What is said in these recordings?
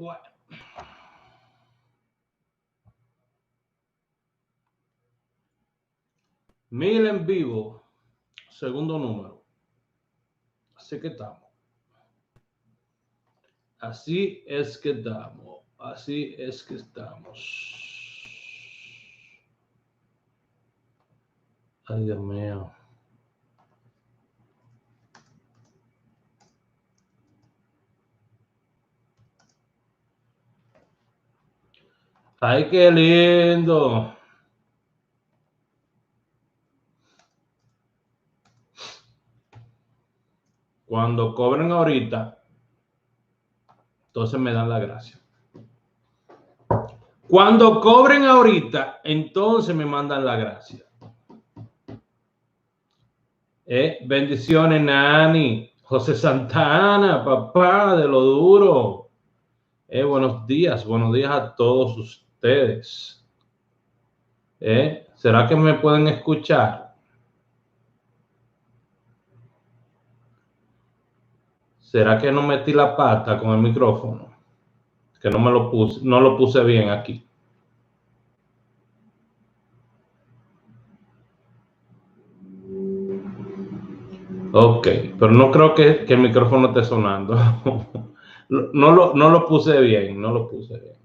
Bueno. Mil en vivo, segundo número. Así que estamos. Así es que estamos. Así es que estamos. Ay, Dios mío. Ay, qué lindo. Cuando cobren ahorita, entonces me dan la gracia. Cuando cobren ahorita, entonces me mandan la gracia. Bendiciones, Nani. José Santana, papá de lo duro. Buenos días a todos ustedes. ¿Será que me pueden escuchar? ¿Será que no metí la pata con el micrófono? Que no lo puse bien aquí. Ok, pero no creo que el micrófono esté sonando. No lo puse bien, no lo puse bien.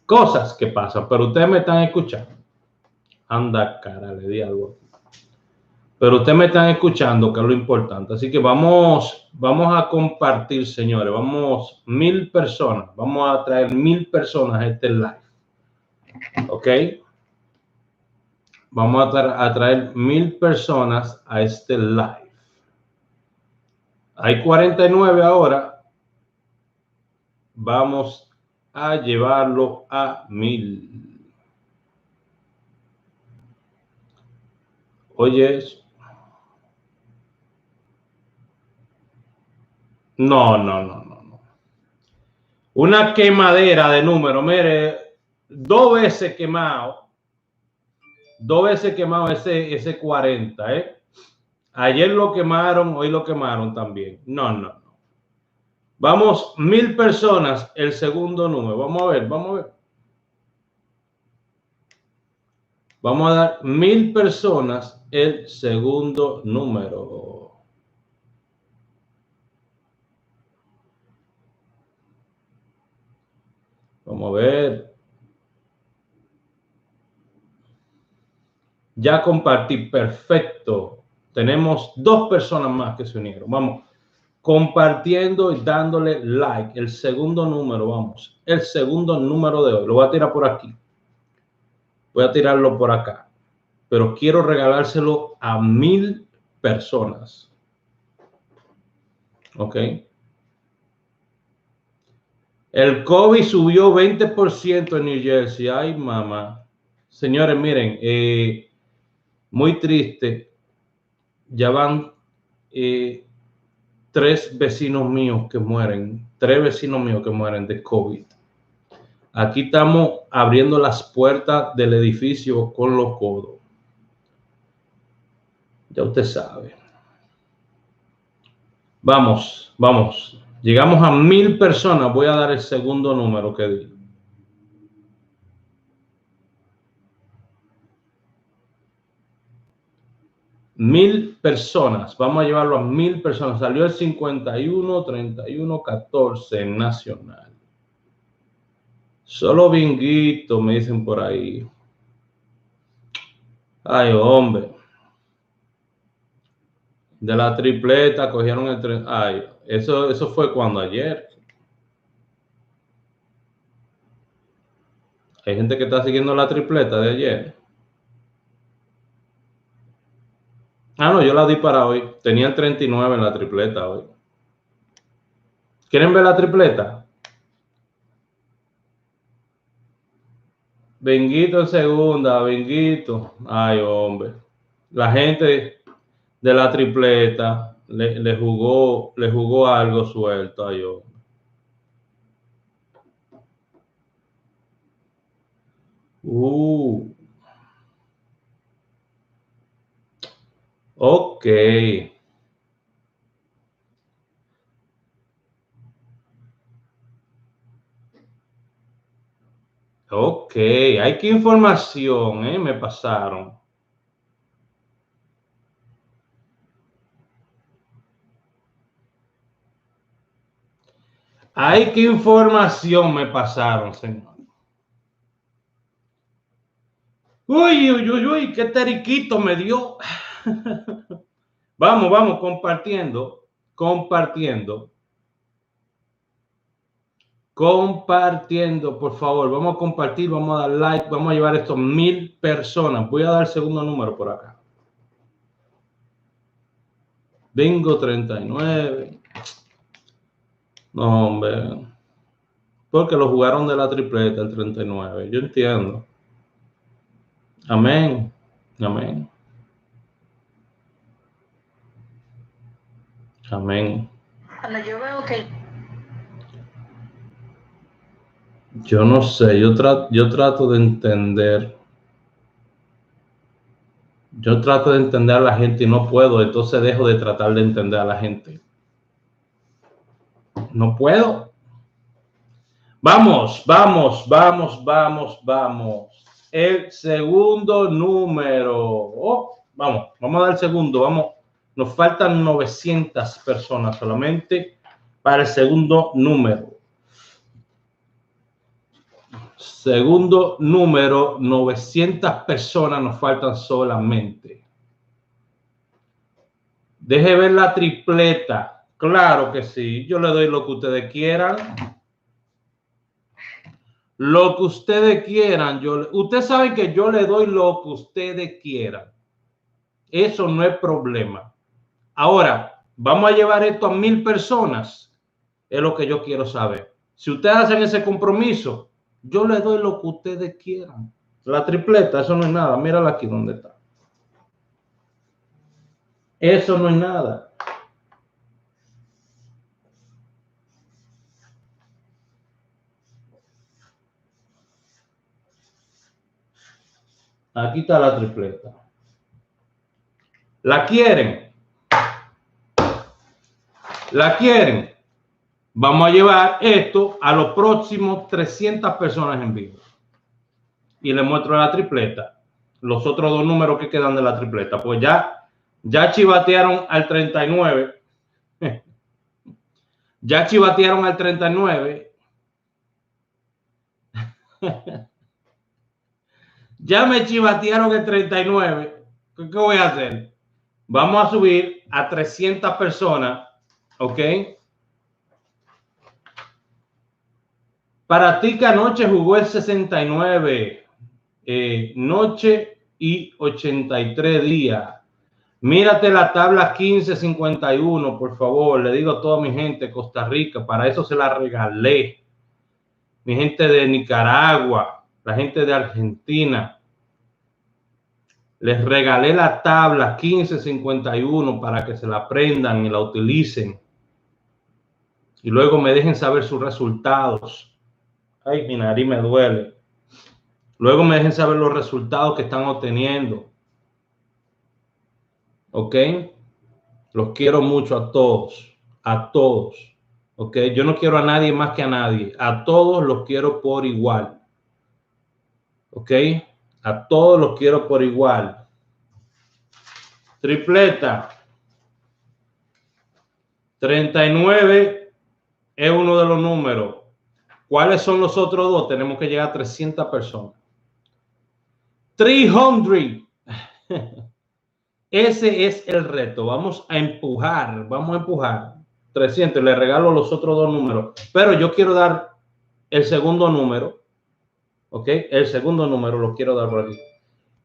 Cosas que pasan, pero ustedes me están escuchando. Anda, cara, le di algo. Pero ustedes me están escuchando, que es lo importante. Así que vamos a compartir, señores. 1000 personas. Vamos a traer 1000 personas a este live. ¿Ok? Vamos a traer 1000 personas a este live. Hay 49 ahora. Vamos a llevarlo a 1000. Oye, eso. No. Una quemadera de número, mire, dos veces quemado ese 40, ¿eh? Ayer lo quemaron, hoy lo quemaron también. No. Vamos, 1000 personas, el segundo número. Vamos a ver. Vamos a dar 1000 personas, el segundo número. Vamos a ver. Ya compartí, perfecto. Tenemos 2 personas más que se unieron. Vamos, compartiendo y dándole like. El segundo número, vamos. El segundo número de hoy. Lo voy a tirar por aquí. Voy a tirarlo por acá. Pero quiero regalárselo a 1000 personas. ¿Ok? El COVID subió 20% en New Jersey. Ay, mamá. Señores, miren, muy triste. Ya van 3 vecinos míos que mueren. 3 vecinos míos que mueren de COVID. Aquí estamos abriendo las puertas del edificio con los codos. Ya usted sabe. Vamos. Llegamos a 1000 personas. Voy a dar el segundo número que di. 1000 personas. Vamos a llevarlo a 1000 personas. Salió el 51-31-14 nacional. Solo Vinguito, me dicen por ahí. Ay, hombre. De la tripleta cogieron el tren. Ay, eso fue cuando ayer. Hay gente que está siguiendo la tripleta de ayer. No, yo la di para hoy. Tenían 39 en la tripleta hoy. ¿Quieren ver la tripleta? Venguito en segunda, Venguito. Ay, hombre. La gente de la tripleta le jugó algo suelto. Ay, hombre. Ok. Ok, hay que información, me pasaron. Hay que información me pasaron, señor. Uy, uy, uy, uy, qué teriquito me dio. Vamos, compartiendo, por favor, vamos a compartir, vamos a dar like, vamos a llevar estos 1000 personas. Voy a dar el segundo número por acá. Bingo 39. No, hombre. Porque lo jugaron de la tripleta el 39. Yo entiendo. Amén. Amén. Amén. Cuando yo veo que... Yo no sé, yo trato de entender. Yo trato de entender a la gente y no puedo, entonces dejo de tratar de entender a la gente. No puedo. Vamos. El segundo número. Oh, vamos a dar el segundo. Vamos. Nos faltan 900 personas solamente para el segundo número. Segundo número, 900 personas nos faltan solamente. Deje ver la tripleta. Claro que sí. Yo le doy lo que ustedes quieran. Lo que ustedes quieran. Ustedes saben que yo le doy lo que ustedes quieran. Eso no es problema. Ahora, vamos a llevar esto a 1000 personas. Es lo que yo quiero saber. Si ustedes hacen ese compromiso, yo le doy lo que ustedes quieran. La tripleta, eso no es nada. Mírala aquí donde está. Eso no es nada. Aquí está la tripleta. ¿La quieren? ¿La quieren? Vamos a llevar esto a los próximos 300 personas en vivo. Y les muestro la tripleta. Los otros dos números que quedan de la tripleta. Pues ya chivatearon al 39. Ya chivatearon al 39. Ya me chivatearon el 39. ¿Qué voy a hacer? Vamos a subir a 300 personas. ¿Ok? Para ti que anoche jugó el 69. Noche y 83 días. Mírate la tabla 1551, por favor. Le digo a toda mi gente, Costa Rica, para eso se la regalé. Mi gente de Nicaragua, la gente de Argentina. Les regalé la tabla 1551 para que se la aprendan y la utilicen. Y luego me dejen saber sus resultados. Ay, mi nariz me duele. Luego me dejen saber los resultados que están obteniendo. ¿Ok? Los quiero mucho a todos. A todos. ¿Ok? Yo no quiero a nadie más que a nadie. A todos los quiero por igual. ¿Ok? A todos los quiero por igual. Tripleta. 39 es uno de los números. ¿Cuáles son los otros dos? Tenemos que llegar a 300 personas. 300. Ese es el reto. Vamos a empujar. 300. Le regalo los otros dos números. Pero yo quiero dar el segundo número. ¿Ok? El segundo número lo quiero dar por aquí.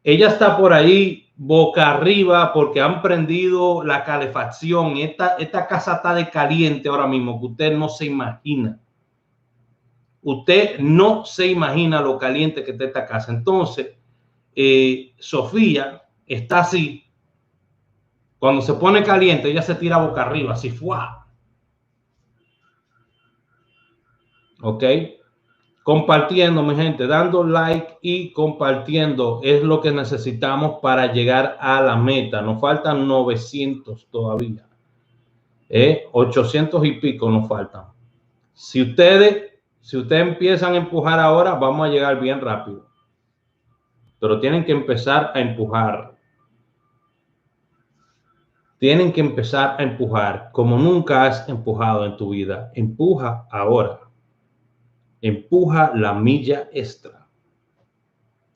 Ella está por ahí boca arriba porque han prendido la calefacción. Esta casa está de caliente ahora mismo, que usted no se imagina. Usted no se imagina lo caliente que está esta casa. Entonces, Sofía está así. Cuando se pone caliente, ella se tira boca arriba, así fue. ¿Ok? Compartiendo, mi gente, dando like y compartiendo es lo que necesitamos para llegar a la meta. Nos faltan 900 todavía. 800 y pico nos faltan. Si ustedes Si ustedes empiezan a empujar ahora, vamos a llegar bien rápido. Pero tienen que empezar a empujar. Tienen que empezar a empujar como nunca has empujado en tu vida. Empuja ahora. Empuja la milla extra.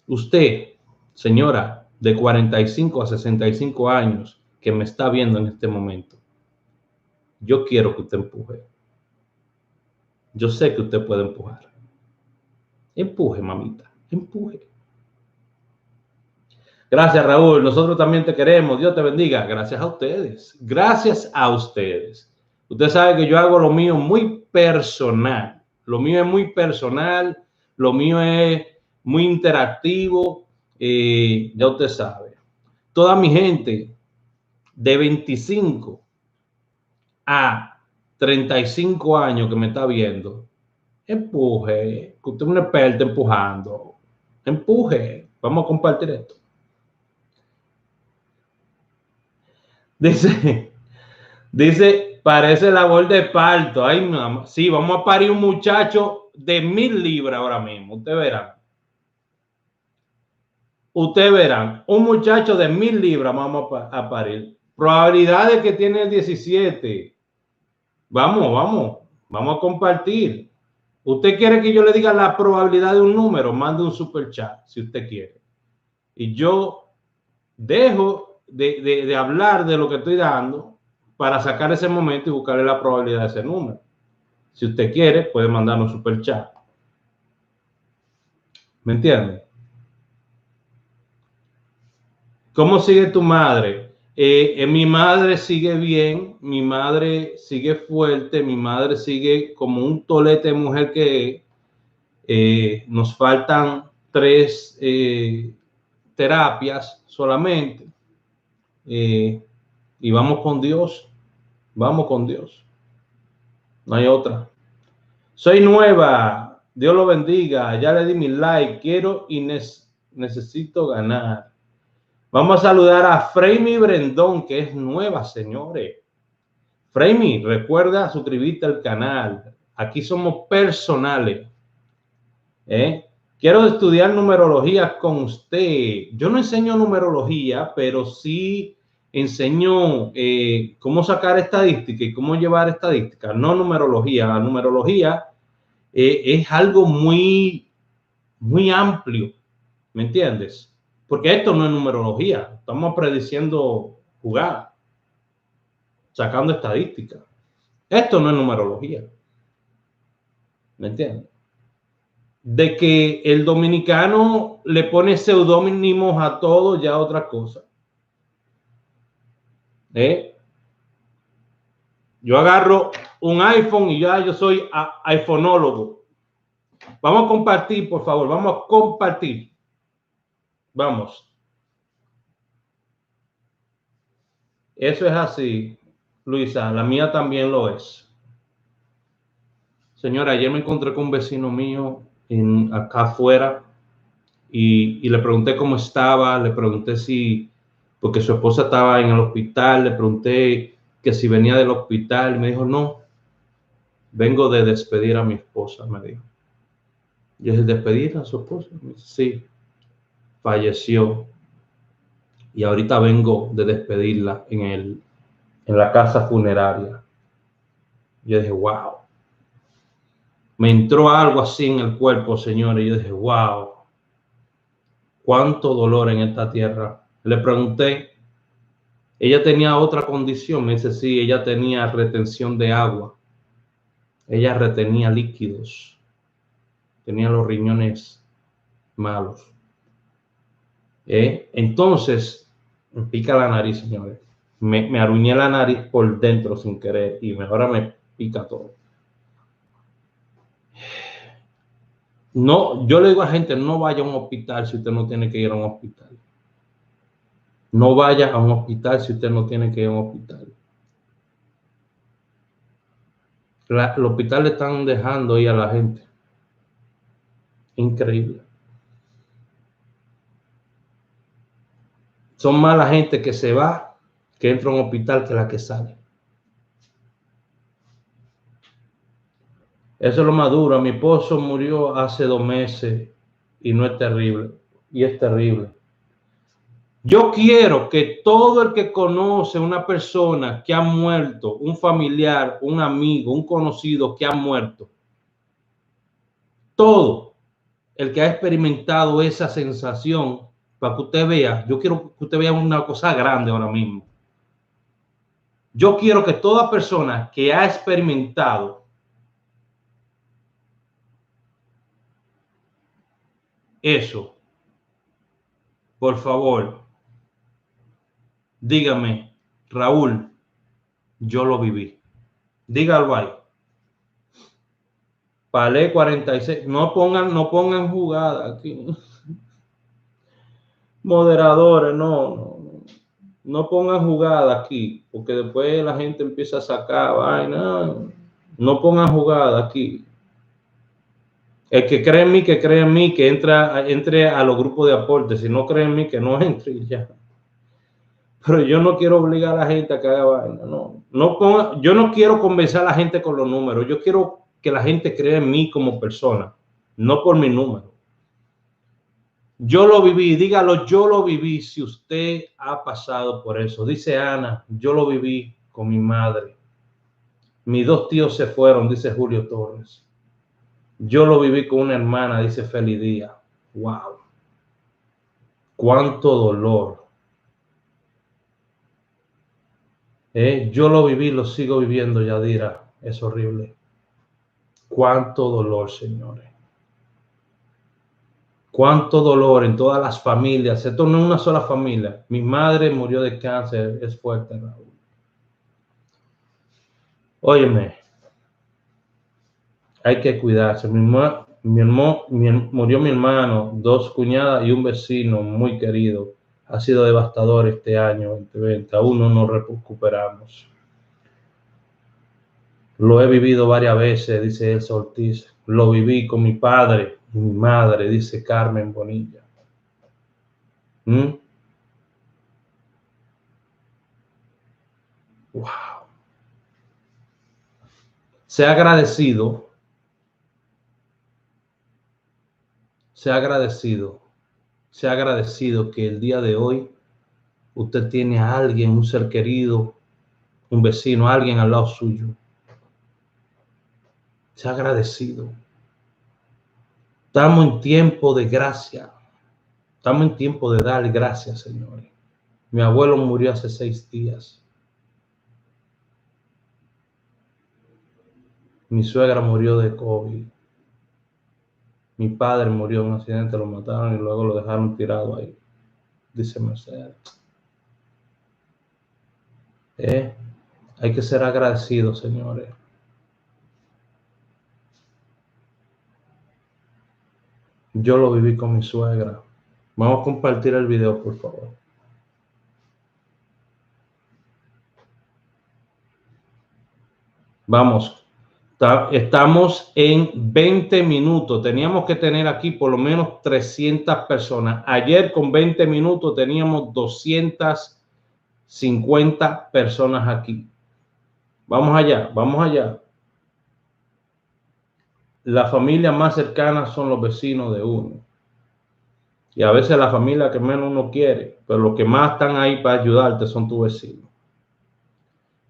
Usted, señora de 45 a 65 años que me está viendo en este momento, yo quiero que usted empuje. Yo sé que usted puede empujar. Empuje, mamita, empuje. Gracias, Raúl. Nosotros también te queremos. Dios te bendiga. Gracias a ustedes. Gracias a ustedes. Usted sabe que yo hago lo mío muy personal. Lo mío es muy personal. Lo mío es muy interactivo. Ya usted sabe. Toda mi gente de 25 a 35 años que me está viendo, empuje. Usted es un experto empujando. Empuje. Vamos a compartir esto. Dice, parece labor de parto. Ay, mamá. Sí, vamos a parir un muchacho de 1000 libras ahora mismo. Ustedes verán. Ustedes verán. Un muchacho de 1000 libras vamos a parir. Probabilidades que tiene el 17. Vamos a compartir. Usted quiere que yo le diga la probabilidad de un número, mande un super chat si usted quiere. Y yo dejo de hablar de lo que estoy dando para sacar ese momento y buscarle la probabilidad de ese número. Si usted quiere, puede mandar un super chat. ¿Me entiende? ¿Cómo sigue tu madre? Mi madre sigue bien, mi madre sigue fuerte, mi madre sigue como un tolete de mujer que nos faltan 3 terapias solamente. Y vamos con Dios. Vamos con Dios. No hay otra. Soy nueva. Dios lo bendiga. Ya le di mi like. Quiero y necesito ganar. Vamos a saludar a Freimi Brendón, que es nueva, señores. Freimi, recuerda suscribirte al canal. Aquí somos personales. Quiero estudiar numerología con usted. Yo no enseño numerología, pero sí enseño cómo sacar estadística y cómo llevar estadística, no numerología. La numerología es algo muy amplio, ¿me entiendes? Porque esto no es numerología, estamos prediciendo jugar, sacando estadística. Esto no es numerología, ¿me entiendes? De que el dominicano le pone seudónimos a todo, ya otra cosa. Yo agarro un iPhone y ya yo soy iPhoneólogo. Vamos a compartir, por favor, vamos a compartir. Vamos. Eso es así, Luisa, la mía también lo es. Señora, ayer me encontré con un vecino mío acá afuera y le pregunté cómo estaba, le pregunté porque su esposa estaba en el hospital, le pregunté que si venía del hospital, me dijo, no, vengo de despedir a mi esposa, me dijo. Yo dije, ¿despedir a su esposa? Me dice, sí, falleció y ahorita vengo de despedirla en la casa funeraria. Yo dije, wow. Me entró algo así en el cuerpo, señores. Yo dije, wow, cuánto dolor en esta tierra. Le pregunté, ella tenía otra condición. Me dice, sí, ella tenía retención de agua. Ella retenía líquidos. Tenía los riñones malos. Entonces, me pica la nariz, señores. Me aruñé la nariz por dentro sin querer y ahora me pica todo. No, yo le digo a la gente, no vaya a un hospital si usted no tiene que ir a un hospital. No vaya a un hospital si usted no tiene que ir a un hospital. El hospital le están dejando ir a la gente. Increíble. Son más la gente que se va, que entra a un hospital, que la que sale. Eso es lo más duro. Mi esposo murió hace 2 meses y no es terrible. Y es terrible. Yo quiero que todo el que conoce una persona que ha muerto, un familiar, un amigo, un conocido que ha muerto, todo el que ha experimentado esa sensación, para que usted vea, yo quiero que usted vea una cosa grande ahora mismo. Yo quiero que toda persona que ha experimentado eso, por favor, dígame, Raúl, yo lo viví. Dígalo ahí. Palé 46. No pongan jugada aquí. Moderadores, no pongan jugada aquí, porque después la gente empieza a sacar vaina. No pongan jugada aquí. El que cree en mí, que cree en mí, que entre a los grupos de aporte. Si no cree en mí, que no entre y ya. Pero yo no quiero obligar a la gente a que haga vaina. Yo no quiero convencer a la gente con los números. Yo quiero que la gente crea en mí como persona, no por mi número. Yo lo viví, dígalo, yo lo viví. Si usted ha pasado por eso, dice Ana, yo lo viví con mi madre. Mis 2 tíos se fueron, dice Julio Torres. Yo lo viví con una hermana, dice Feli Díaz. Wow. Cuánto dolor. Yo lo viví, lo sigo viviendo, Yadira. Es horrible. Cuánto dolor, señores. Cuánto dolor en todas las familias. Esto no es una sola familia. Mi madre murió de cáncer. Es fuerte, Raúl. Óyeme, hay que cuidarse. Murió mi hermano, 2 cuñadas y un vecino muy querido. Ha sido devastador este año 2020. Aún no nos recuperamos. Lo he vivido varias veces, dice Elsa Ortiz. Lo viví con mi padre y mi madre, dice Carmen Bonilla. Wow. Sea agradecido. Sea agradecido. Sea agradecido que el día de hoy usted tiene a alguien, un ser querido, un vecino, alguien al lado suyo. Sea agradecido. Estamos en tiempo de gracia. Estamos en tiempo de dar gracias, señores. Mi abuelo murió hace 6 días. Mi suegra murió de COVID. Mi padre murió en un accidente, lo mataron y luego lo dejaron tirado ahí. Dice Mercedes. Hay que ser agradecidos, señores. Yo lo viví con mi suegra. Vamos a compartir el video, por favor. Vamos. Estamos en 20 minutos. Teníamos que tener aquí por lo menos 300 personas. Ayer con 20 minutos teníamos 250 personas aquí. Vamos allá, vamos allá. La familia más cercana son los vecinos de uno. Y a veces la familia que menos uno quiere, pero los que más están ahí para ayudarte son tus vecinos.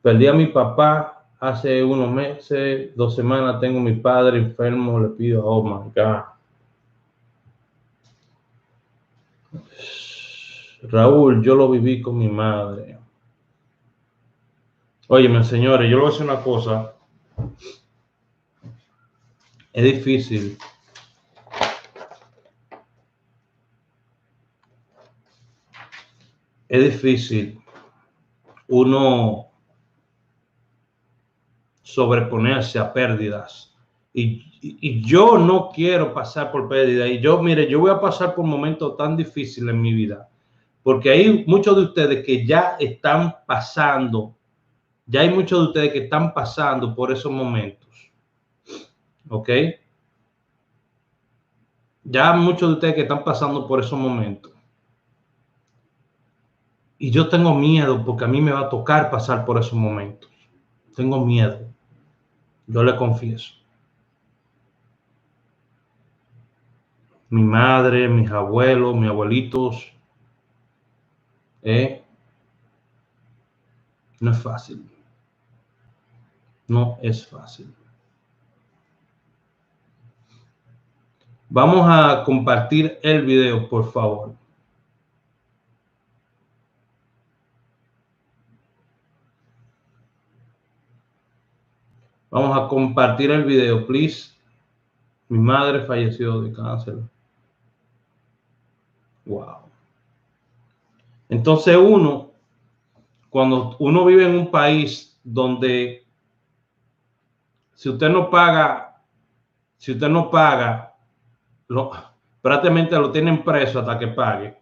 Perdí a mi papá hace unos meses, 2 semanas. Tengo a mi padre enfermo, le pido, oh my God. Raúl, yo lo viví con mi madre. Óyeme, señores, yo le voy a decir una cosa. Es difícil. Es difícil uno sobreponerse a pérdidas. Y yo no quiero pasar por pérdidas. Y mire, yo voy a pasar por momentos tan difíciles en mi vida. Porque hay muchos de ustedes que ya están pasando. Ya hay muchos de ustedes que están pasando por esos momentos. ¿Ok? Ya muchos de ustedes que están pasando por esos momentos. Y yo tengo miedo porque a mí me va a tocar pasar por esos momentos. Tengo miedo. Yo le confieso. Mi madre, mis abuelos, mis abuelitos. No es fácil. No es fácil. Vamos a compartir el video, por favor. Vamos a compartir el video, please. Mi madre falleció de cáncer. Wow. Entonces cuando uno vive en un país donde si usted no paga, prácticamente lo tienen preso hasta que pague.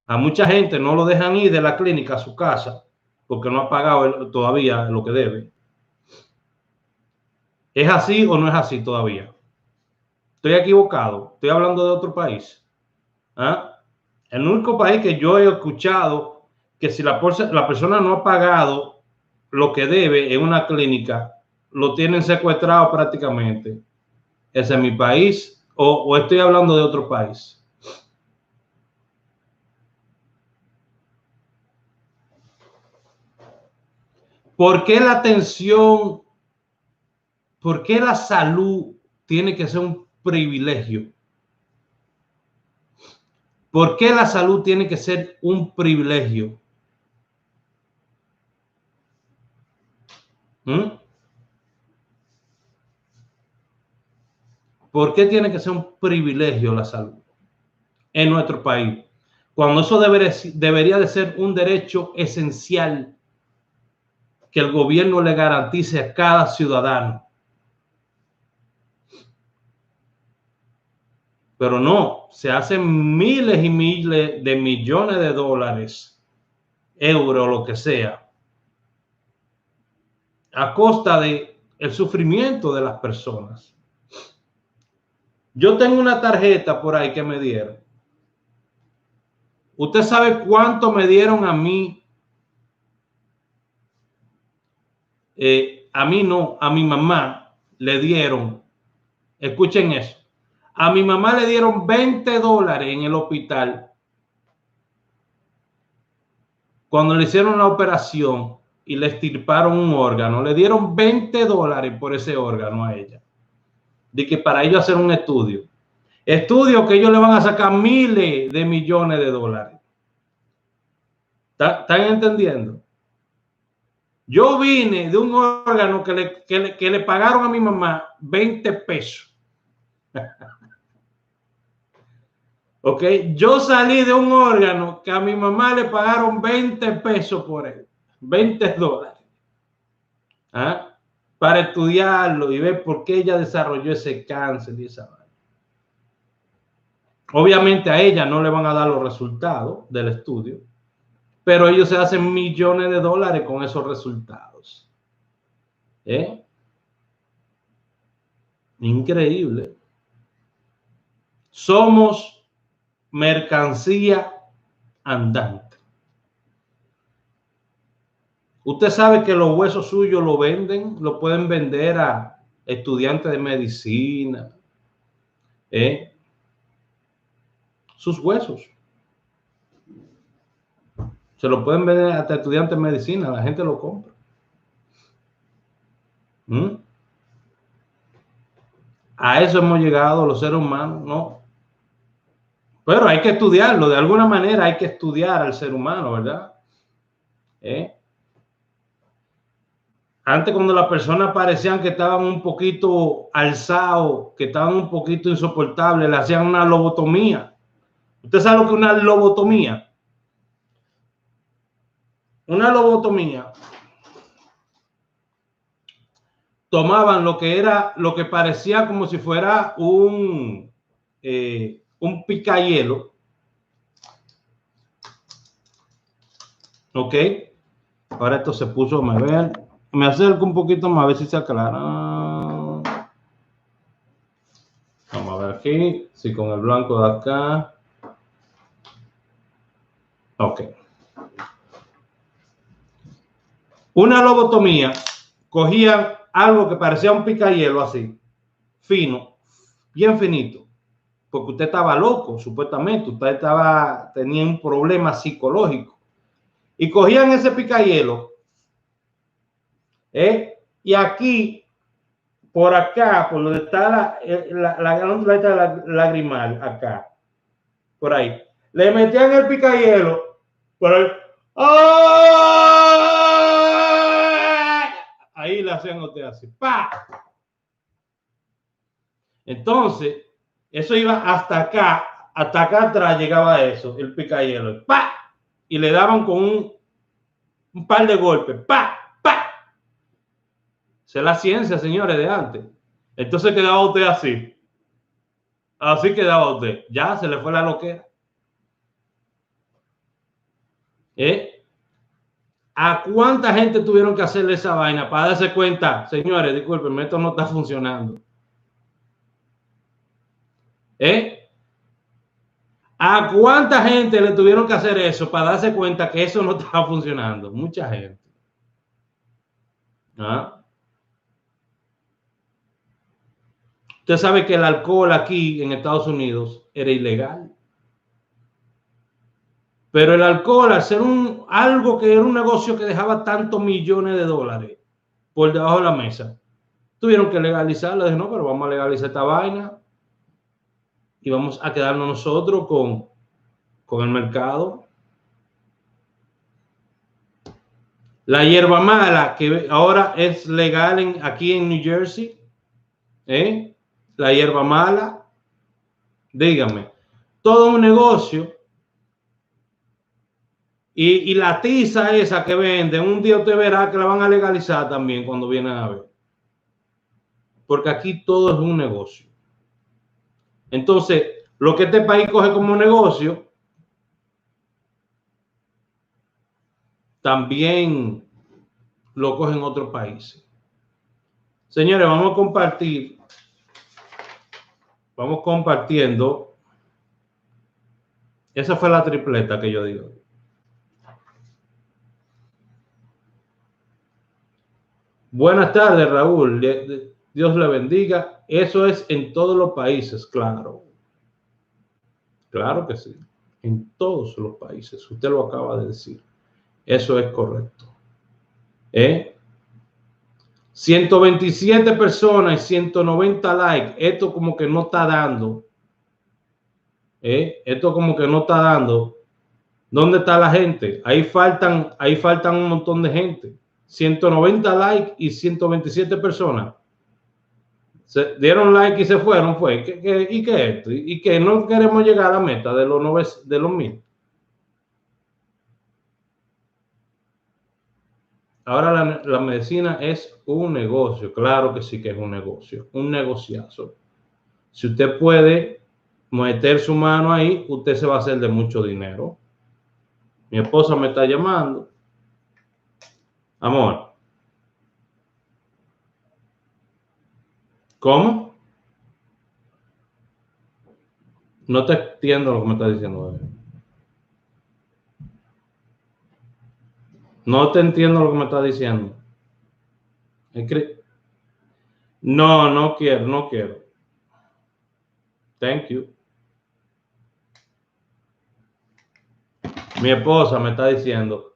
A mucha gente no lo dejan ir de la clínica a su casa porque no ha pagado todavía lo que debe. ¿Es así o no es así todavía? ¿Estoy equivocado? ¿Estoy hablando de otro país? El único país que yo he escuchado que si la persona no ha pagado lo que debe en una clínica, lo tienen secuestrado prácticamente. ¿Ese es mi país o estoy hablando de otro país? ¿Por qué la atención, por qué la salud tiene que ser un privilegio? ¿Por qué la salud tiene que ser un privilegio? ¿Por qué tiene que ser un privilegio la salud en nuestro país? Cuando eso debería de ser un derecho esencial que el gobierno le garantice a cada ciudadano. Pero no, se hacen miles y miles de millones de dólares, euros, lo que sea, a costa de el sufrimiento de las personas. Yo tengo una tarjeta por ahí que me dieron. ¿Usted sabe cuánto me dieron a mí? A mí no, a mi mamá le dieron, escuchen eso, a mi mamá le dieron $20 en el hospital cuando le hicieron la operación y le extirparon un órgano. Le dieron $20 por ese órgano a ella, de que para ellos hacer un estudio que ellos le van a sacar miles de millones de dólares. ¿Están entendiendo? Yo vine de un órgano que le pagaron a mi mamá 20 pesos. Ok, yo salí de un órgano que a mi mamá le pagaron 20 pesos por él, $20. Para estudiarlo y ver por qué ella desarrolló ese cáncer y esa vaina. Obviamente a ella no le van a dar los resultados del estudio, pero ellos se hacen millones de dólares con esos resultados. Increíble. Somos mercancía andante. Usted sabe que los huesos suyos lo venden, lo pueden vender a estudiantes de medicina. Sus huesos se lo pueden vender hasta estudiantes de medicina, la gente lo compra. A eso hemos llegado los seres humanos, ¿no? Pero hay que estudiarlo, de alguna manera hay que estudiar al ser humano, ¿verdad? Antes, cuando las personas parecían que estaban un poquito alzados, que estaban un poquito insoportables, le hacían una lobotomía. ¿Usted sabe lo que es una lobotomía? Una lobotomía. Tomaban lo que parecía como si fuera un picayelo. Ok. Ahora esto se puso, me acerco un poquito más a ver si se aclara. Vamos a ver aquí, si con el blanco de acá. Ok. Una lobotomía, cogían algo que parecía un picayelo así, fino, bien finito. porque usted estaba loco, supuestamente, usted tenía un problema psicológico. Y cogían ese picahielo, y aquí, por acá, por donde está la glándula lagrimal, acá, por ahí, le metían el picahielo, por ahí, ahí le hacían a usted así, ¡pa! Entonces, eso iba hasta acá atrás llegaba eso, el picahielo, ¡pa! Y le daban con un par de golpes, ¡pa! ¡pa! Esa es la ciencia, señores, de antes. Entonces quedaba usted así. Así quedaba usted. Ya se le fue la loquera. ¿A cuánta gente tuvieron que hacerle esa vaina para darse cuenta? Señores, disculpen, esto no está funcionando. ¿A cuánta gente le tuvieron que hacer eso para darse cuenta que eso no estaba funcionando? Mucha gente. Usted sabe que el alcohol aquí en Estados Unidos era ilegal. Pero el alcohol, al ser algo que era un negocio que dejaba tantos millones de dólares por debajo de la mesa, tuvieron que legalizarlo. Dije, no, pero vamos a legalizar esta vaina y vamos a quedarnos nosotros con el mercado. La hierba mala, que ahora es legal aquí en New Jersey, la hierba mala, dígame, todo un negocio. Y la tiza esa que venden, un día usted verá que la van a legalizar también cuando vienen a ver. Porque aquí todo es un negocio. Entonces, lo que este país coge como negocio, también lo cogen otros países. Señores, vamos a compartir. Vamos compartiendo. Esa fue la tripleta que yo digo. Buenas tardes, Raúl. Dios le bendiga. Eso es en todos los países, claro. Claro que sí. En todos los países. Usted lo acaba de decir. Eso es correcto. 127 personas y 190 likes. Esto como que no está dando. Esto como que no está dando. ¿Dónde está la gente? Ahí faltan un montón de gente. 190 likes y 127 personas. Se dieron like y se fueron, fue. ¿Y qué es esto? ¿Y que no queremos llegar a la meta de los 1000? Ahora la medicina es un negocio. Claro que sí que es un negocio. Un negociazo. Si usted puede meter su mano ahí, usted se va a hacer de mucho dinero. Mi esposa me está llamando. Amor. ¿Cómo? No te entiendo lo que me está diciendo. No te entiendo lo que me está diciendo. No, no quiero. Thank you. Mi esposa me está diciendo,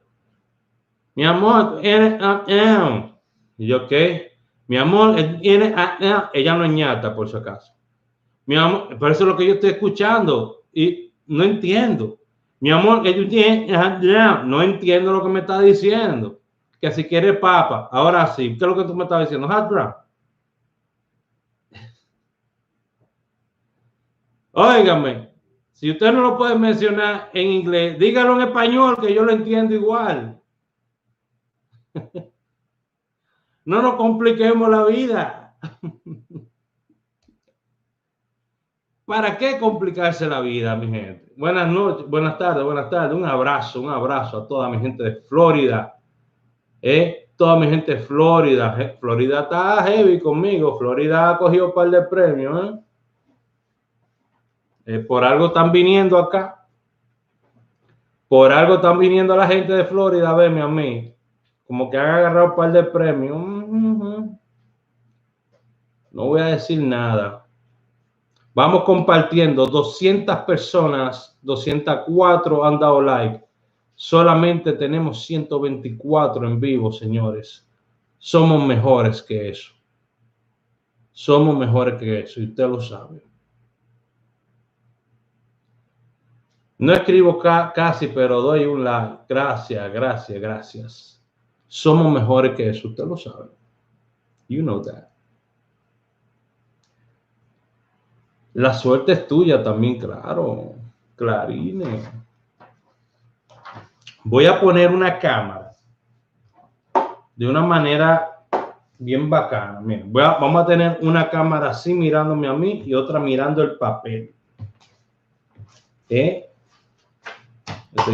mi amor, y yo, ¿qué? Mi amor, ella no es ñata, por si acaso. Mi amor, pero eso es lo que yo estoy escuchando y no entiendo. Mi amor, no entiendo lo que me está diciendo. Que si quiere papa, ahora sí. ¿Qué es lo que tú me estás diciendo? Hot brown. Óigame, si usted no lo puede mencionar en inglés, dígalo en español que yo lo entiendo igual. No nos compliquemos la vida. ¿Para qué complicarse la vida, mi gente? Buenas noches, buenas tardes. Un abrazo a toda mi gente de Florida. Toda mi gente de Florida. Florida está heavy conmigo. Florida ha cogido un par de premios. Por algo están viniendo acá. Por algo están viniendo la gente de Florida a verme a mí. Como que han agarrado un par de premios. No voy a decir nada. Vamos compartiendo. 200 personas, 204 han dado like. Solamente tenemos 124 en vivo, señores. Somos mejores que eso. Somos mejores que eso, y usted lo sabe. No escribo casi, pero doy un like. Gracias, gracias, gracias. Somos mejores que eso, usted lo sabe. You know that. La suerte es tuya también, claro. Clarine. Voy a poner una cámara de una manera bien bacana. Miren, vamos a tener una cámara así mirándome a mí y otra mirando el papel. Estoy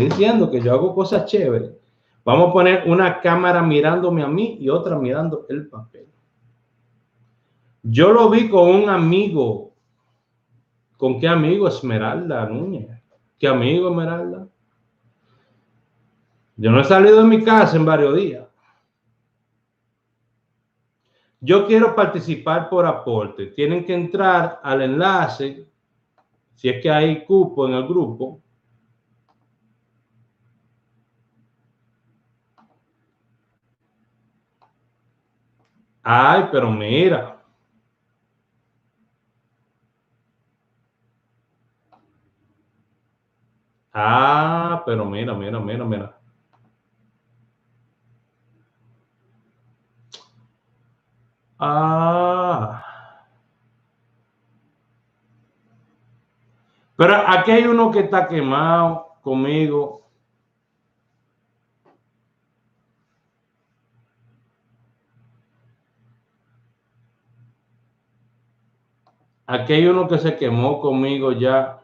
diciendo que yo hago cosas chéveres. Vamos a poner una cámara mirándome a mí y otra mirando el papel. Yo lo vi con un amigo. ¿Con qué amigo? Esmeralda Núñez. ¿Qué amigo, Esmeralda? Yo no he salido de mi casa en varios días. Yo quiero participar por aporte. Tienen que entrar al enlace, si es que hay cupo en el grupo. Ay, pero mira. Ah, pero mira, mira, mira, mira. Ah. Pero aquí hay uno que está quemado conmigo. Aquí hay uno que se quemó conmigo ya.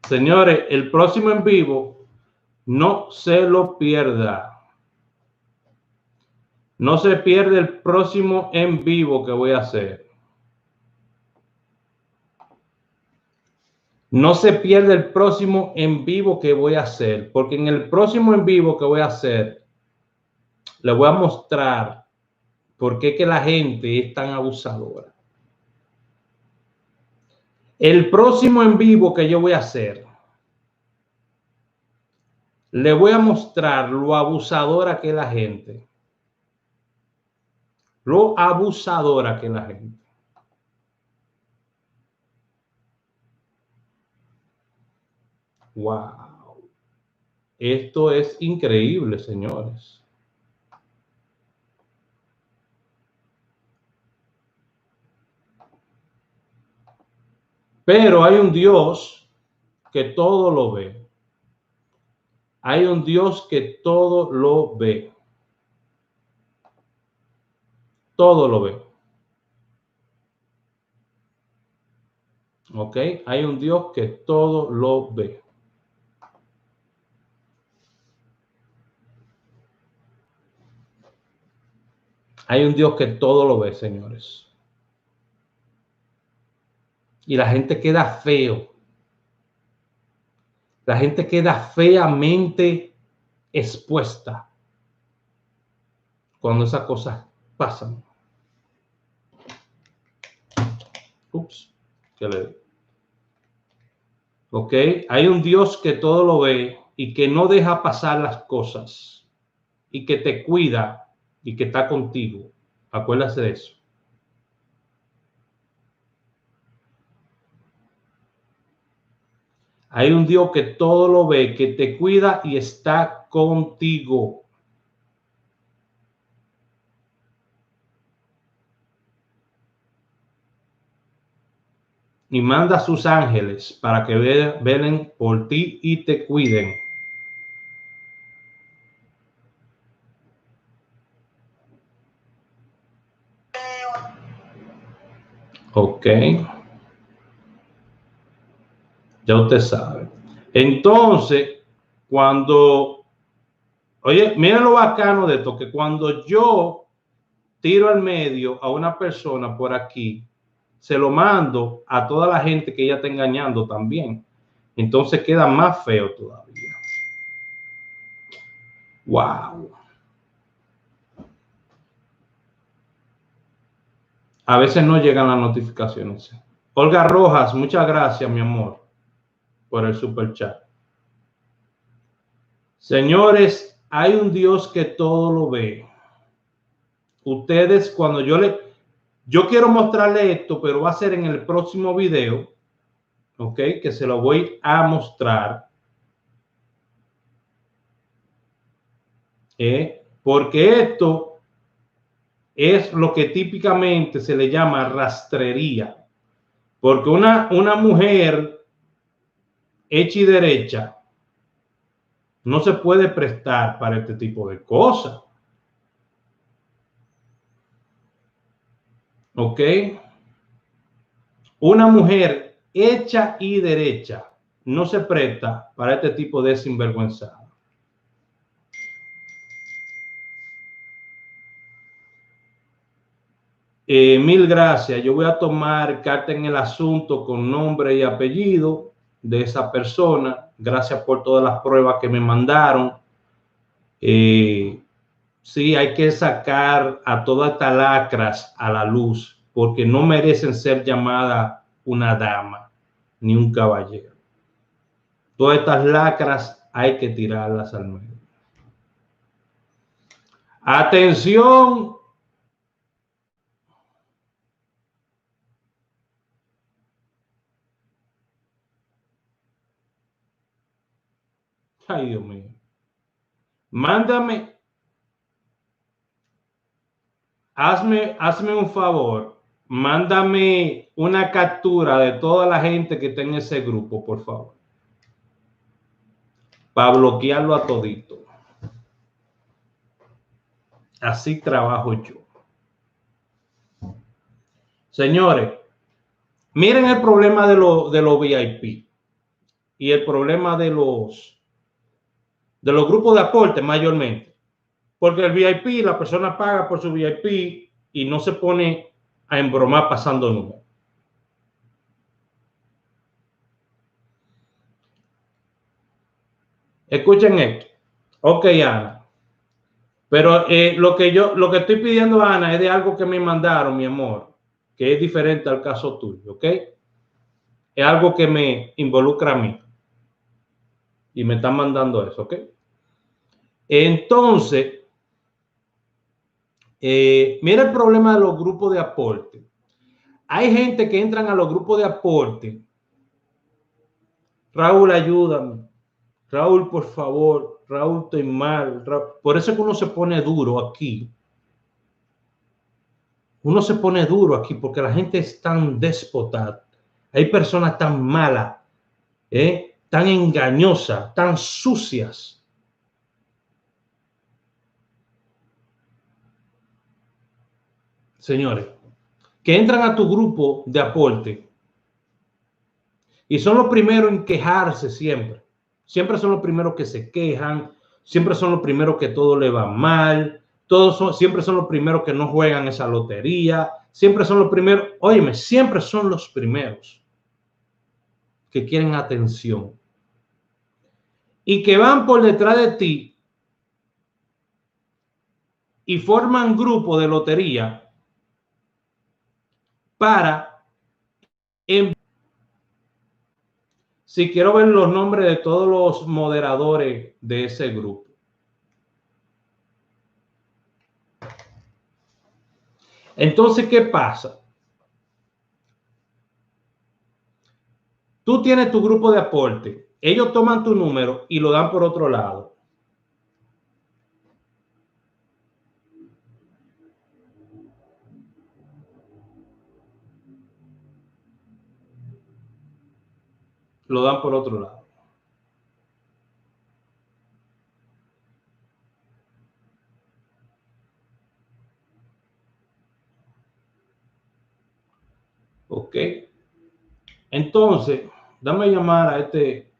Señores, el próximo en vivo, no se lo pierda. No se pierde el próximo en vivo que voy a hacer. No se pierde el próximo en vivo que voy a hacer, porque en el próximo en vivo que voy a hacer, le voy a mostrar por qué que la gente es tan abusadora. El próximo en vivo que yo voy a hacer, le voy a mostrar lo abusadora que es la gente. Lo abusadora que es la gente. Wow. Esto es increíble, señores. Pero hay un Dios que todo lo ve. Hay un Dios que todo lo ve. Todo lo ve. ¿Ok? Hay un Dios que todo lo ve. Hay un Dios que todo lo ve, señores. Y la gente queda feo. La gente queda feamente expuesta cuando esas cosas pasan. Ups, ¿qué le digo? ¿Ok? Hay un Dios que todo lo ve y que no deja pasar las cosas y que te cuida y que está contigo. Acuérdate de eso. Hay un Dios que todo lo ve, que te cuida y está contigo. Y manda a sus ángeles para que velen por ti y te cuiden. Ok. Ya usted sabe. Entonces, cuando, oye, mira lo bacano de esto, que cuando yo tiro al medio a una persona por aquí, se lo mando a toda la gente que ella está engañando también. Entonces queda más feo todavía. Wow. A veces no llegan las notificaciones. Olga Rojas, muchas gracias, mi amor, por el super chat. Señores, hay un Dios que todo lo ve. Ustedes, cuando yo quiero mostrarle esto, pero va a ser en el próximo video, ¿ok? Que se lo voy a mostrar. Porque esto es lo que típicamente se le llama rastrería. Porque una mujer hecha y derecha no se puede prestar para este tipo de cosas. ¿Ok? Una mujer hecha y derecha no se presta para este tipo de sinvergüenza. Mil gracias. Yo voy a tomar carta en el asunto con nombre y apellido de esa persona. Gracias por todas las pruebas que me mandaron. Sí, hay que sacar a todas estas lacras a la luz, porque no merecen ser llamadas una dama ni un caballero. Todas estas lacras hay que tirarlas al medio. Atención. Ay, Dios mío. Mándame, hazme un favor. Mándame una captura de toda la gente que está en ese grupo, por favor. Para bloquearlo a todito. Así trabajo yo. Señores, miren el problema de los VIP y el problema de los grupos de aporte mayormente. Porque el VIP, la persona paga por su VIP y no se pone a embromar pasando números. Escuchen esto. Ok, Ana. Pero lo que estoy pidiendo, Ana, es de algo que me mandaron, mi amor, que es diferente al caso tuyo, ¿ok? Es algo que me involucra a mí. Y me están mandando eso, ¿ok? Entonces, mira el problema de los grupos de aporte. Hay gente que entran a los grupos de aporte. Raúl, ayúdame. Raúl, por favor. Raúl, estoy mal. Por eso es que uno se pone duro aquí. Uno se pone duro aquí porque la gente es tan déspota. Hay personas tan malas, tan engañosas, tan sucias. Señores, que entran a tu grupo de aporte y son los primeros en quejarse siempre. Siempre son los primeros que se quejan, siempre son los primeros que todo le va mal, siempre son los primeros que no juegan esa lotería, siempre son los primeros, óyeme, siempre son los primeros que quieren atención y que van por detrás de ti y forman grupos de lotería para... Si quiero ver los nombres de todos los moderadores de ese grupo. Entonces, ¿qué pasa? Tú tienes tu grupo de aporte. Ellos toman tu número y lo dan por otro lado. Lo dan por otro lado. Ok. Entonces, dame llamar a este.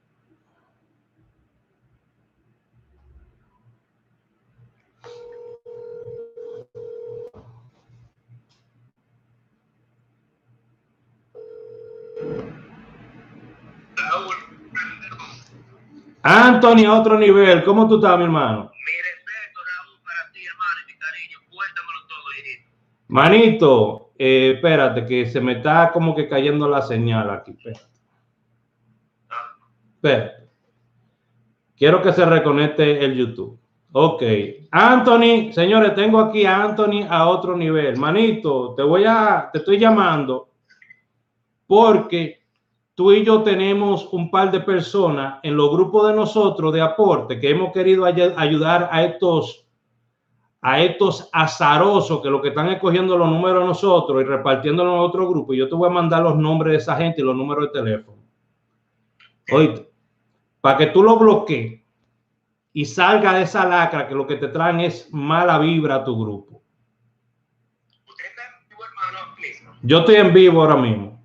Anthony, a otro nivel. ¿Cómo tú estás, mi hermano? Manito, espérate, que se me está como que cayendo la señal aquí. Espérate. Quiero que se reconecte el YouTube. Ok. Anthony, señores, tengo aquí a Anthony a otro nivel. Manito, te estoy llamando porque tú y yo tenemos un par de personas en los grupos de nosotros de aporte que hemos querido ayudar a estos azarosos que lo que están escogiendo los números de nosotros y repartiéndolos en otro grupo. Y yo te voy a mandar los nombres de esa gente y los números de teléfono. Oíste, para que tú lo bloquees y salga de esa lacra que lo que te traen es mala vibra a tu grupo. ¿Usted está en vivo, hermano? Please. Yo estoy en vivo ahora mismo.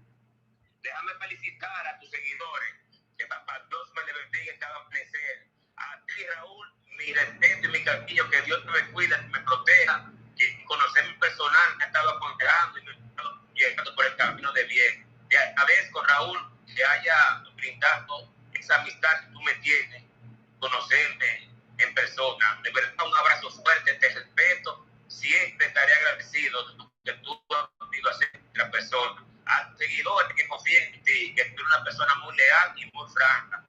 Déjame felicitar a tus seguidores. Que papá Dios me le bendiga en cada placer. A ti, Raúl, mi respeto y mi cariño. Que Dios me cuide, me proteja. Que conocer mi personal me ha estado aconsejando y me ha estado guiando por el camino de bien. Te agradezco, Raúl, que haya brindado esa amistad que tú me tienes. Conocerme en persona. De verdad, un abrazo fuerte, te respeto. Siempre estaré agradecido de lo que tú has podido hacer a la persona. A seguidores que confíen en ti, que tú eres una persona muy leal y muy franca.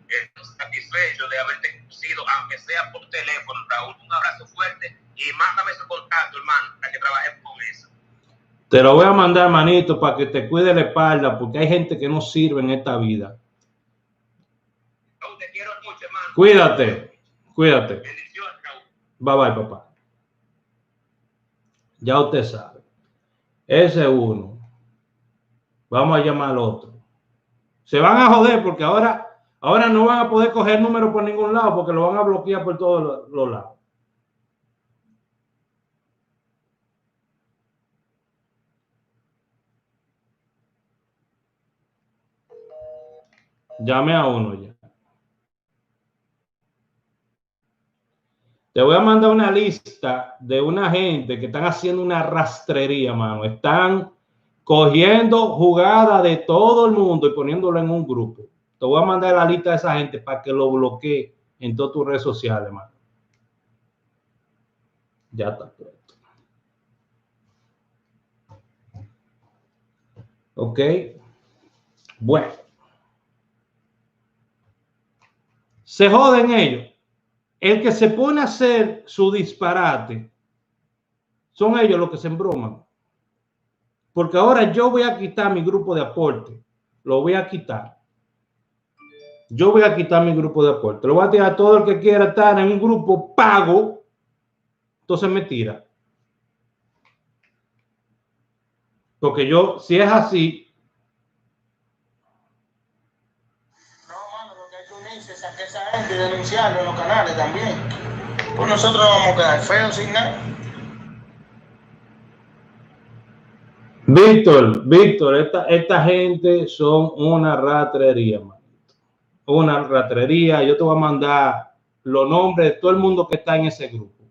Estoy satisfecho de haberte conocido, aunque sea por teléfono, Raúl. Un abrazo fuerte y mándame ese contacto, hermano, para que trabajemos con eso. Te lo voy a mandar, manito, para que te cuide la espalda, porque hay gente que no sirve en esta vida. Raúl, te quiero mucho, hermano. Cuídate, cuídate. Bendiciones, Raúl. Bye bye, papá. Ya usted sabe. Ese uno. Vamos a llamar al otro. Se van a joder porque ahora no van a poder coger número por ningún lado porque lo van a bloquear por todos los lados. Llame a uno ya. Te voy a mandar una lista de una gente que están haciendo una rastrería, mano. Están cogiendo jugadas de todo el mundo y poniéndolo en un grupo. Te voy a mandar la lista de esa gente para que lo bloquee en todas tus redes sociales, mano. Ya está puesto. Ok. Bueno. Se joden ellos. El que se pone a hacer su disparate son ellos los que se embroman. Porque ahora yo voy a quitar mi grupo de aporte. Lo voy a quitar. Yo voy a quitar mi grupo de aporte. Lo voy a tirar a todo el que quiera estar en un grupo pago. Entonces me tira. Porque yo, si es así. No, mano, lo que hay que unirse, sacar esa gente y denunciarlo en los canales también. Pues nosotros no vamos a quedar feos sin nada. Víctor, esta gente son una ratrería, man. Una ratrería. Yo te voy a mandar los nombres de todo el mundo que está en ese grupo.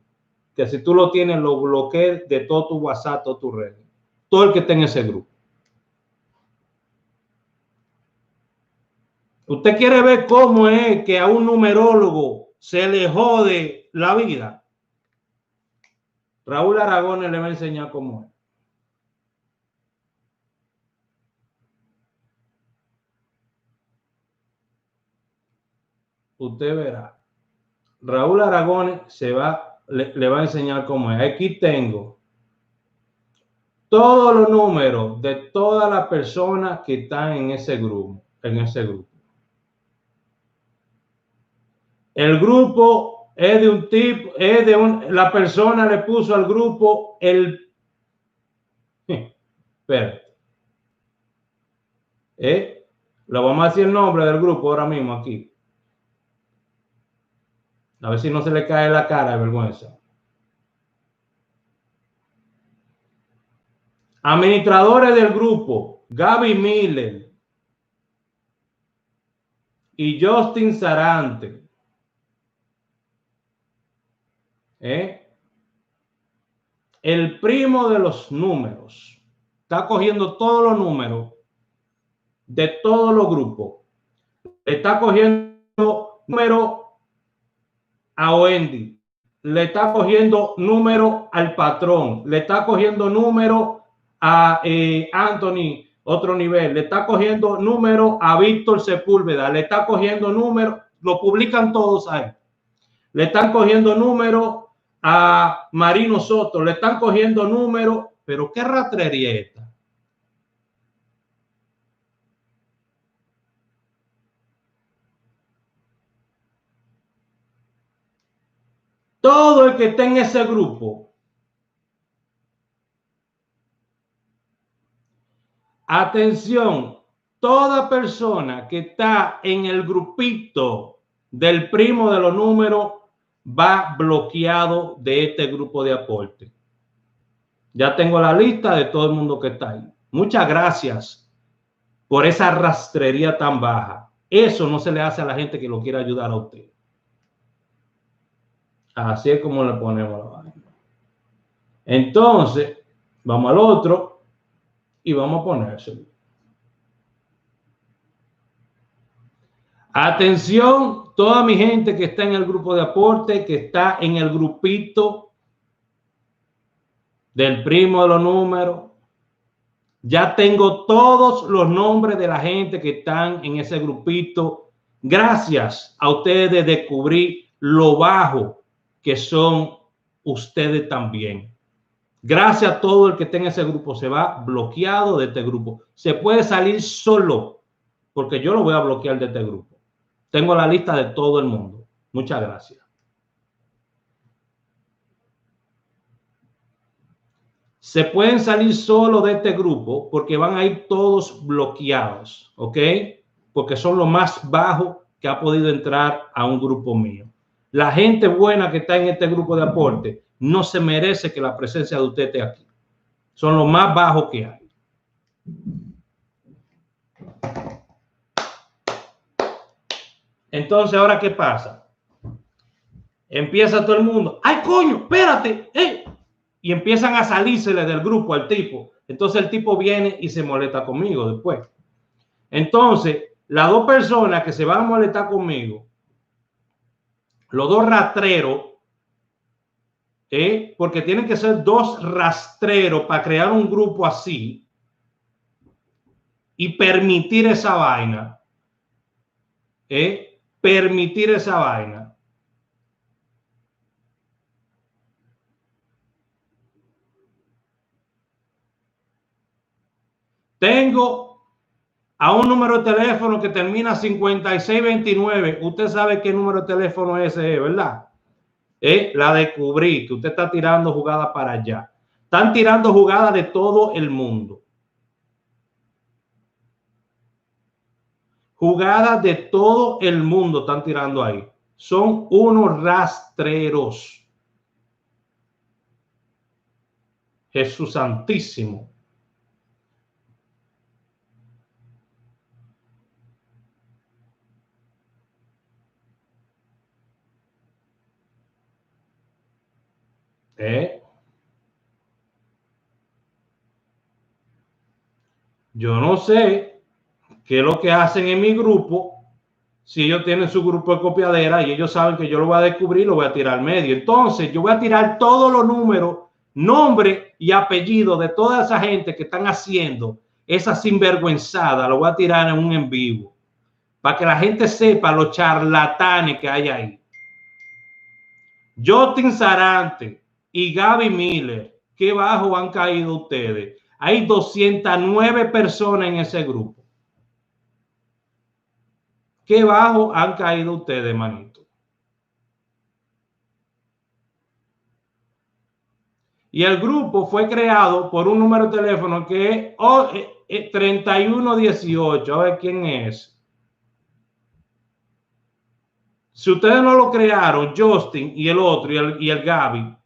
Que si tú lo tienes, lo bloquees de todo tu WhatsApp, todas tus redes. Todo el que está en ese grupo. ¿Usted quiere ver cómo es que a un numerólogo se le jode la vida? Raúl Aragón le va a enseñar cómo es. Usted verá. Raúl Aragón le va a enseñar cómo es. Aquí tengo todos los números de todas las personas que están en ese grupo. El grupo es de un tipo, la persona le puso al grupo espera. Le vamos a decir el nombre del grupo ahora mismo aquí. A ver si no se le cae la cara de vergüenza. Administradores del grupo, Gaby Miller y Justin Sarante. El primo de los números. Está cogiendo todos los números de todos los grupos. Está cogiendo número a Wendy. le está cogiendo número al patrón, le está cogiendo número a Anthony, otro nivel, le está cogiendo número a Víctor Sepúlveda, le está cogiendo número, lo publican todos ahí, le están cogiendo número a Marino Soto, le están cogiendo número, pero qué rastrería es esta. Todo el que esté en ese grupo, atención, toda persona que está en el grupito del primo de los números va bloqueado de este grupo de aporte. Ya tengo la lista de todo el mundo que está ahí. Muchas gracias por esa rastrería tan baja. Eso no se le hace a la gente que lo quiera ayudar a usted. Así es como le ponemos la vaina. Entonces, vamos al otro y vamos a ponérselo. Atención, toda mi gente que está en el grupo de aporte, que está en el grupito del primo de los números. Ya tengo todos los nombres de la gente que están en ese grupito. Gracias a ustedes de descubrir lo bajo que son ustedes también. Gracias a todo el que esté en ese grupo. Se va bloqueado de este grupo. Se puede salir solo porque yo lo voy a bloquear de este grupo. Tengo la lista de todo el mundo. Muchas gracias. Se pueden salir solo de este grupo porque van a ir todos bloqueados, ¿ok? Porque son los más bajos que ha podido entrar a un grupo mío. La gente buena que está en este grupo de aporte no se merece que la presencia de usted esté aquí. Son los más bajos que hay. Entonces, ¿ahora qué pasa? Empieza todo el mundo. ¡Ay, coño! ¡Espérate! ¡Eh! Y empiezan a salírsele del grupo al tipo. Entonces el tipo viene y se molesta conmigo después. Entonces, las dos personas que se van a molestar conmigo, los dos rastreros, porque tienen que ser dos rastreros para crear un grupo así y permitir esa vaina. Permitir esa vaina. Tengo a un número de teléfono que termina 5629. Usted sabe qué número de teléfono ese es, ¿verdad? La descubrí, que usted está tirando jugadas para allá. Están tirando jugadas de todo el mundo. Jugadas de todo el mundo están tirando ahí. Son unos rastreros. Jesús Santísimo. Yo no sé qué es lo que hacen en mi grupo. Si ellos tienen su grupo de copiadera y ellos saben que yo lo voy a descubrir, lo voy a tirar al medio. Entonces yo voy a tirar todos los números, nombre y apellido de toda esa gente que están haciendo esa sinvergüenzada. Lo voy a tirar en un en vivo para que la gente sepa los charlatanes que hay ahí. Jotin Sarante y Gaby Miller, qué bajo han caído ustedes. Hay 209 personas en ese grupo. Qué bajo han caído ustedes, manito. Y el grupo fue creado por un número de teléfono que es 3118. A ver quién es. Si ustedes no lo crearon, Justin y el otro y el Gaby,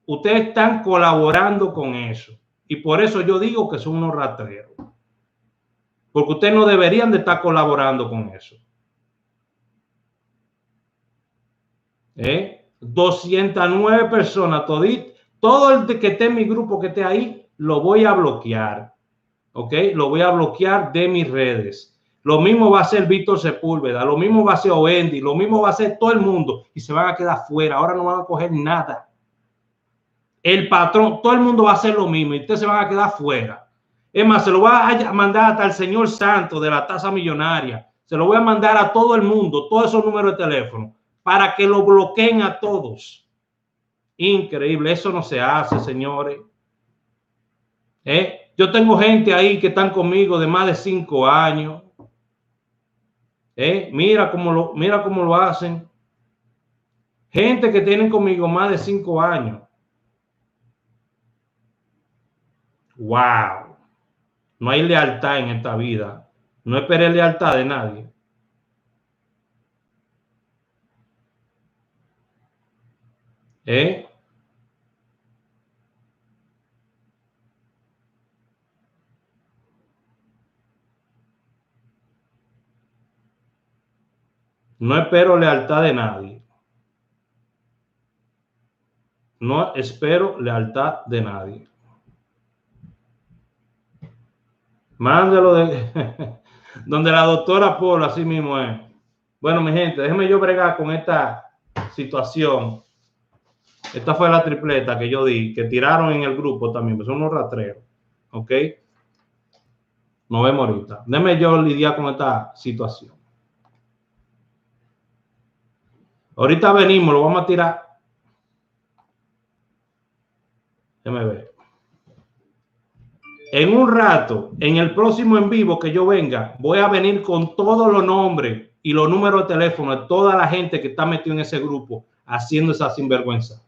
ustedes están colaborando con eso. Y por eso yo digo que son unos rastreros. Porque ustedes no deberían de estar colaborando con eso. 209 personas, todo el que esté en mi grupo que esté ahí, lo voy a bloquear. ¿Ok? Lo voy a bloquear de mis redes. Lo mismo va a ser Víctor Sepúlveda, lo mismo va a ser Oendi, lo mismo va a ser todo el mundo y se van a quedar fuera. Ahora no van a coger nada. El patrón, todo el mundo va a hacer lo mismo y ustedes se van a quedar fuera. Es más, se lo voy a mandar hasta el señor Santo de la tasa millonaria. Se lo voy a mandar a todo el mundo, todos esos números de teléfono, para que lo bloqueen a todos. Increíble, eso no se hace, señores. Yo tengo gente ahí que están conmigo de más de 5 años. Mira cómo lo hacen. Gente que tienen conmigo más de 5 años. Wow. No hay lealtad en esta vida. No esperé lealtad de nadie. No espero lealtad de nadie. No espero lealtad de nadie. Mándelo de donde la doctora Polo, así mismo es. Bueno, mi gente, déjenme yo bregar con esta situación. Esta fue la tripleta que yo di, que tiraron en el grupo también, pues son unos rastreros. ¿Ok? Nos vemos ahorita. Déjenme yo lidiar con esta situación. Ahorita venimos, lo vamos a tirar. Déjenme ver. En un rato, en el próximo en vivo que yo venga, voy a venir con todos los nombres y los números de teléfono de toda la gente que está metida en ese grupo haciendo esa sinvergüenza.